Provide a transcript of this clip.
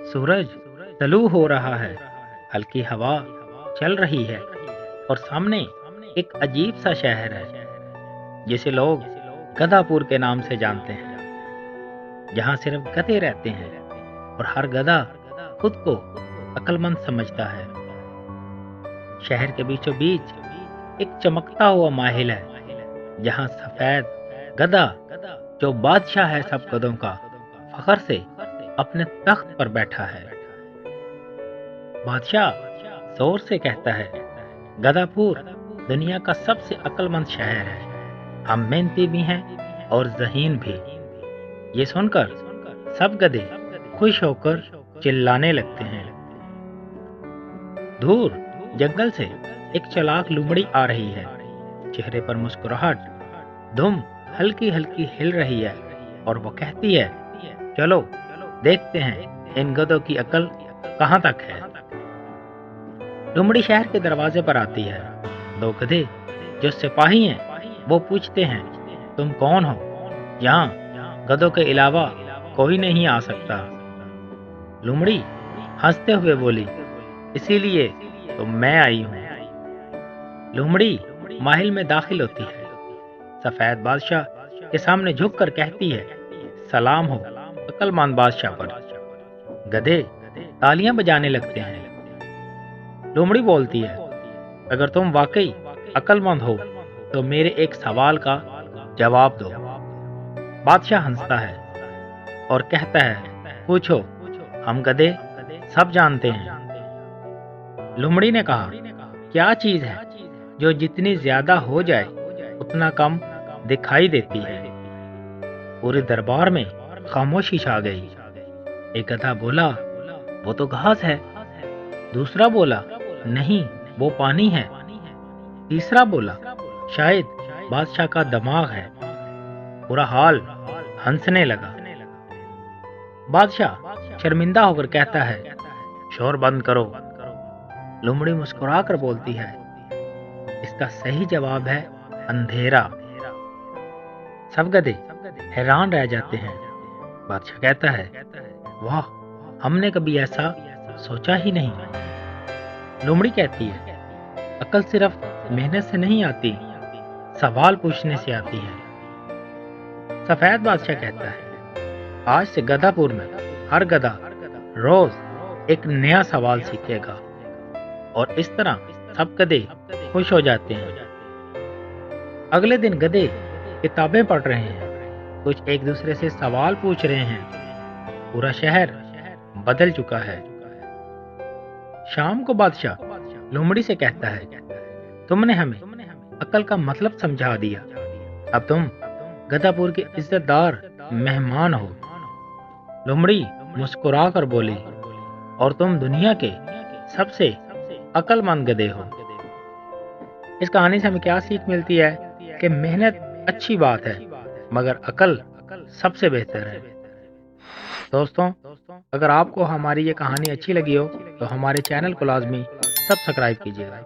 सूरज तलू हो रहा है, हल्की हवा चल रही है और सामने एक अजीब सा शहर है जिसे लोग गधापुर के नाम से जानते हैं। जहाँ सिर्फ गधे रहते हैं और हर गधा खुद को अक्लमंद समझता है। शहर के बीचों बीच एक चमकता हुआ महल है जहाँ सफेद गधा, जो बादशाह है सब गधों का, फखर से अपने तख्त पर बैठा है। बादशाह जोर से कहता है, गधापुर दुनिया का सबसे अक्लमंद शहर है। हम मेहनती भी हैं और ज़हीन भी। ये सुनकर सब गधे खुश होकर चिल्लाने लगते हैं। दूर जंगल से एक चालाक लोमड़ी आ रही है, चेहरे पर मुस्कुराहट, दुम हल्की हल्की हिल रही है और वो कहती है, चलो देखते हैं इन गधों की अकल कहाँ तक है। लोमड़ी शहर के दरवाजे पर आती है। दो गधे जो सिपाही हैं वो पूछते हैं, तुम कौन हो? यहाँ गधों के अलावा कोई नहीं आ सकता। लोमड़ी हंसते हुए बोली, इसीलिए तो मैं आई हूँ। लोमड़ी महल में दाखिल होती है। सफेद बादशाह के सामने झुककर कहती है, सलाम हो अक्लमंद बादशाह पर। गधे तालियां बजाने लगते हैं। लोमड़ी बोलती है, अगर तुम वाकई अक्लमंद हो तो मेरे एक सवाल का जवाब दो। बादशाह हंसता है और कहता है, पूछो, हम गधे सब जानते हैं। लोमड़ी ने कहा, क्या चीज है जो जितनी ज्यादा हो जाए उतना कम दिखाई देती है? पूरे दरबार में खामोशी छा गई। एक गधा बोला, वो तो घास है। दूसरा बोला, नहीं वो पानी है। तीसरा बोला, शायद बादशाह का दिमाग है। पूरा हाल हंसने लगा। बादशाह शर्मिंदा होकर कहता है, शोर बंद करो। लोमड़ी मुस्कुरा कर बोलती है, इसका सही जवाब है अंधेरा। सब गधे हैरान रह जाते हैं। बादशाह कहता है, वाह, हमने कभी ऐसा सोचा ही नहीं। लोमड़ी कहती है, अकल सिर्फ मेहनत से नहीं आती, सवाल पूछने से आती है। सफेद बादशाह कहता है, आज से गधापुर में हर गधा रोज एक नया सवाल सीखेगा। और इस तरह सब गधे खुश हो जाते हैं। अगले दिन गधे किताबें पढ़ रहे हैं, कुछ एक दूसरे से सवाल पूछ रहे हैं। पूरा शहर बदल चुका है। शाम को बादशाह लोमड़ी से कहता है, तुमने हमें अकल का मतलब समझा दिया। अब तुम गधापुर के इज्जतदार मेहमान हो। लोमड़ी मुस्कुरा कर बोली, और तुम दुनिया के सबसे अक्लमंद गधे हो। इस कहानी से हमें क्या सीख मिलती है कि मेहनत अच्छी बात है, मगर अकल सबसे बेहतर है। दोस्तों, अगर आपको हमारी ये कहानी अच्छी लगी हो तो हमारे चैनल को लाजमी सब्सक्राइब कीजिएगा।